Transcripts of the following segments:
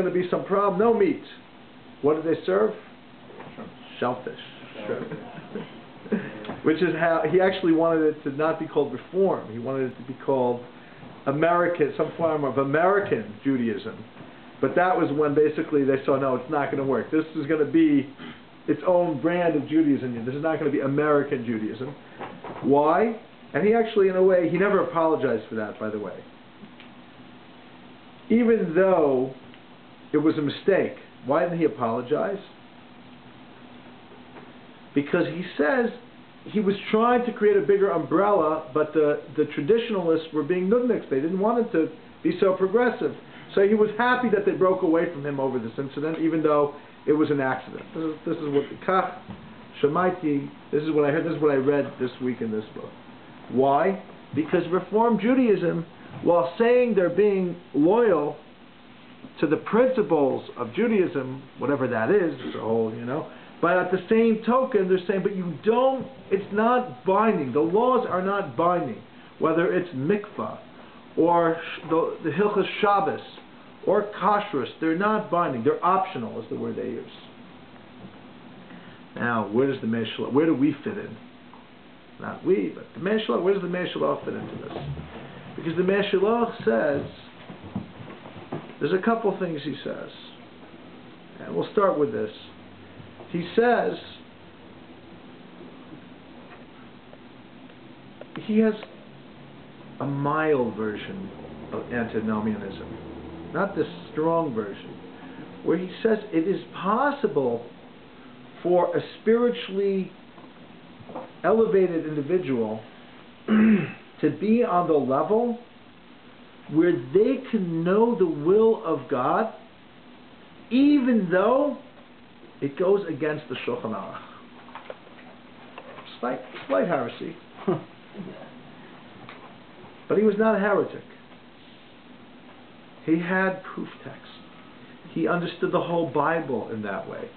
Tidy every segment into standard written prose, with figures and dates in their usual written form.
going to be some problem. No meat. What do they serve? Shellfish. Which is how he actually wanted it to not be called Reform. He wanted it to be called American, some form of American Judaism. But that was when basically they saw, no, it's not going to work. This is going to be its own brand of Judaism. This is not going to be American Judaism. Why? And he actually, in a way, he never apologized for that, by the way. Even though it was a mistake. Why didn't he apologize? Because he says he was trying to create a bigger umbrella, but the traditionalists were being nudniks. They didn't want it to be so progressive. So he was happy that they broke away from him over this incident, even though it was an accident. This is what Kach Shemaiti. This is what I heard. This is what I read this week in this book. Why? Because Reform Judaism, while saying they're being loyal to the principles of Judaism, whatever that is, it's a whole, but at the same token, they're saying, but you don't. It's not binding. The laws are not binding, whether it's mikvah or the Hilchos Shabbos or kashrus. They're not binding. They're optional, is the word they use. Now, where does the Hashiloach? Where do we fit in? Not we, but the Hashiloach. Where does the Hashiloach fit into this? Because the Hashiloach says, there's a couple things he says, and we'll start with this. He says he has a mild version of antinomianism, not this strong version, where he says it is possible for a spiritually elevated individual to be on the level where they can know the will of God, even though it goes against the Shulchan Aruch. Slight heresy. But he was not a heretic. He had proof text. He understood the whole Bible in that way.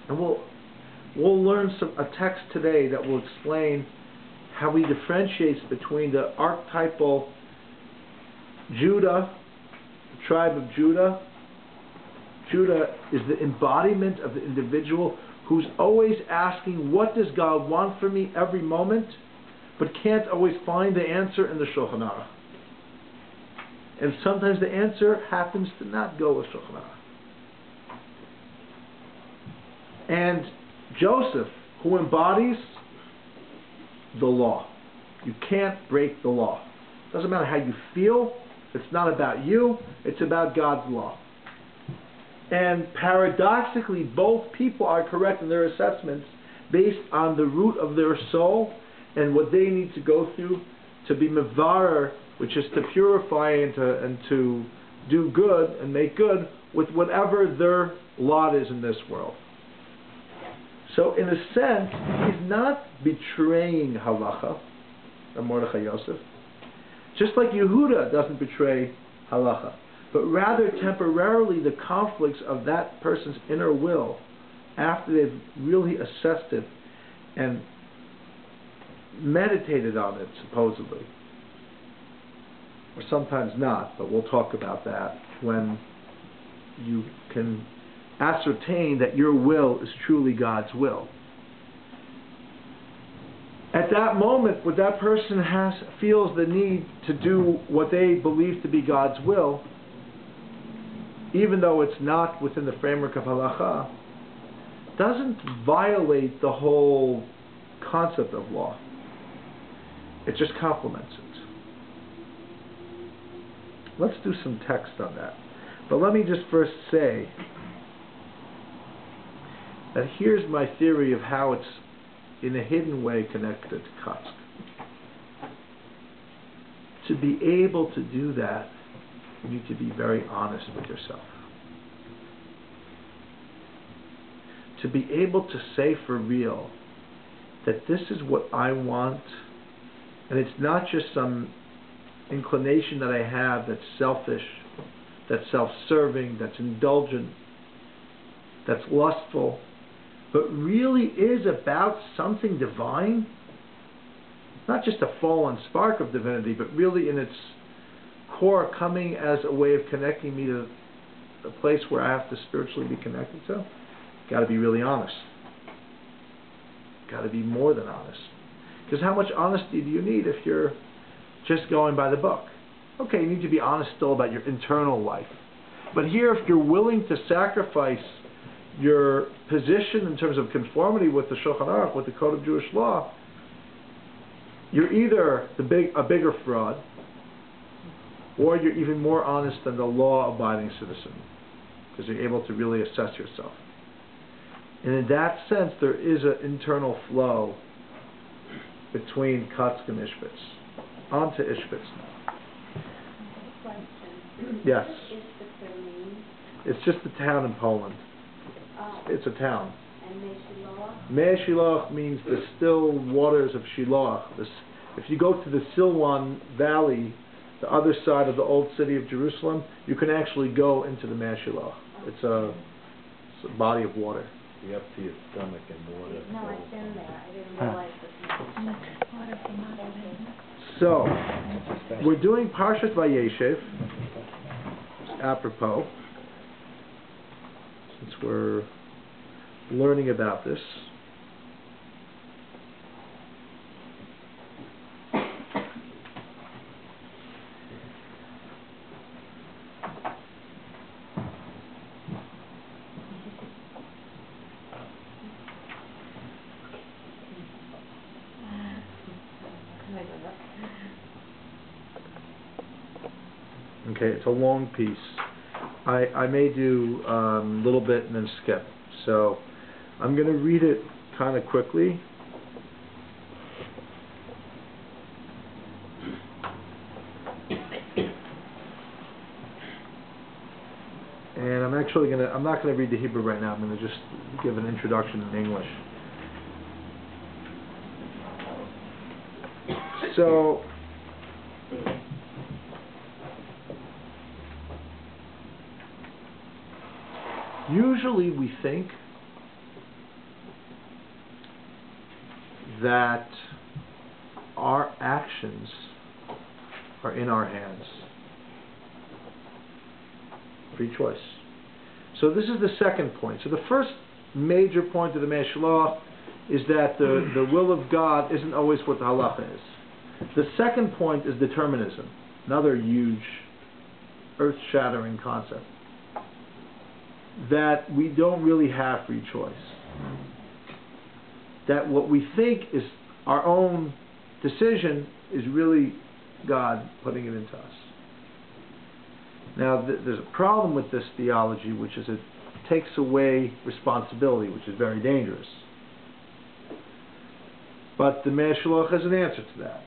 And we'll learn a text today that will explain how he differentiates between the archetypal Judah, the tribe of Judah. Judah is the embodiment of the individual who's always asking, what does God want from me every moment, but can't always find the answer in the Shulchan Aruch. And sometimes the answer happens to not go with Shulchan Aruch. And Joseph, who embodies the law. You can't break the law. Doesn't matter how you feel. It's not about you. It's about God's law. And paradoxically, both people are correct in their assessments based on the root of their soul and what they need to go through to be mevarer, which is to purify and to do good and make good with whatever their lot is in this world. So in a sense, he's not betraying Halacha, or Mordechai Yosef, just like Yehuda doesn't betray Halacha, but rather temporarily the conflicts of that person's inner will after they've really assessed it and meditated on it, supposedly. Or sometimes not, but we'll talk about that when you can ascertain that your will is truly God's will. At that moment, when that person feels the need to do what they believe to be God's will, even though it's not within the framework of halacha, doesn't violate the whole concept of law. It just complements it. Let's do some text on that. But let me just first say that here's my theory of how it's in a hidden way connected to Kotzk. To be able to do that, you need to be very honest with yourself. To be able to say for real that this is what I want, and it's not just some inclination that I have that's selfish, that's self-serving, that's indulgent, that's lustful, but really is about something divine, not just a fallen spark of divinity, but really in its core coming as a way of connecting me to a place where I have to spiritually be connected to, got to be really honest. Got to be more than honest. Because how much honesty do you need if you're just going by the book? Okay, you need to be honest still about your internal life. But here, if you're willing to sacrifice your position in terms of conformity with the Shulchan Aruch, with the Code of Jewish Law, you're either a bigger fraud, or you're even more honest than the law-abiding citizen, because you're able to really assess yourself. And in that sense, there is an internal flow between Kotzk and Ishbitz. On to Ishbitz now. Question. Yes. What does Ishbitz mean? It's just a town in Poland. It's a town. And Hashiloach? Hashiloach means the still waters of Shiloach. If you go to the Silwan Valley, the other side of the old city of Jerusalem, you can actually go into the Hashiloach. It's a body of water. Be up to your stomach in water. No, I've been there. I didn't realize this. Water from So, we're doing Parshat Vayeshev, apropos, since we're learning about this. Okay, it's a long piece. I may do a little bit and then skip. So I'm going to read it kind of quickly. And I'm not going to read the Hebrew right now. I'm going to just give an introduction in English. So usually we think that our actions are in our hands. Free choice. So this is the second point. So the first major point of the Hashiloach is that the will of God isn't always what the Halacha is. The second point is determinism, another huge, earth-shattering concept. That we don't really have free choice. That what we think is our own decision is really God putting it into us. Now, there's a problem with this theology, which is it takes away responsibility, which is very dangerous. But the Hashiloach has an answer to that.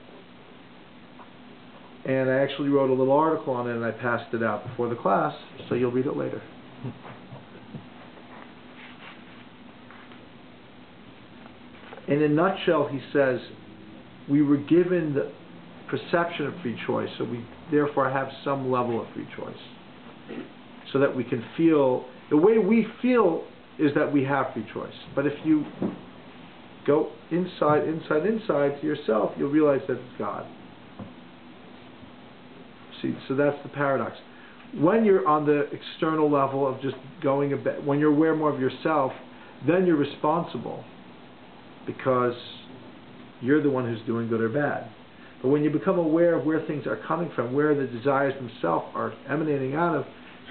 And I actually wrote a little article on it, and I passed it out before the class, so you'll read it later. In a nutshell, he says, we were given the perception of free choice, so we therefore have some level of free choice. So that we can feel, the way we feel is that we have free choice. But if you go inside to yourself, you'll realize that it's God. See, so that's the paradox. When you're on the external level of just going a bit, when you're aware more of yourself, then you're responsible. Because you're the one who's doing good or bad. But when you become aware of where things are coming from, where the desires themselves are emanating out of,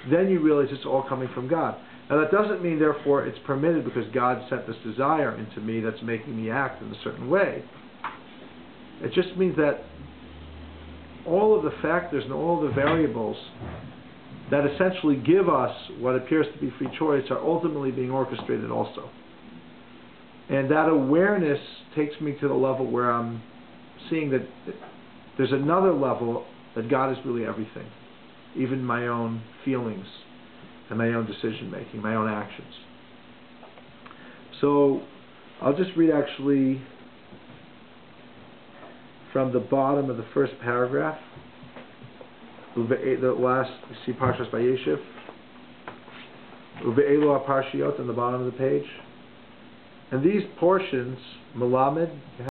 then you realize it's all coming from God. Now that doesn't mean, therefore, it's permitted because God sent this desire into me that's making me act in a certain way. It just means that all of the factors and all of the variables that essentially give us what appears to be free choice are ultimately being orchestrated also. And that awareness takes me to the level where I'm seeing that there's another level that God is really everything. Even my own feelings and my own decision making, my own actions. So I'll just read actually from the bottom of the first paragraph. The last, you see Parshas Vayeshev. Uve'elu ha-parshiot on the bottom of the page. And these portions, Melamed,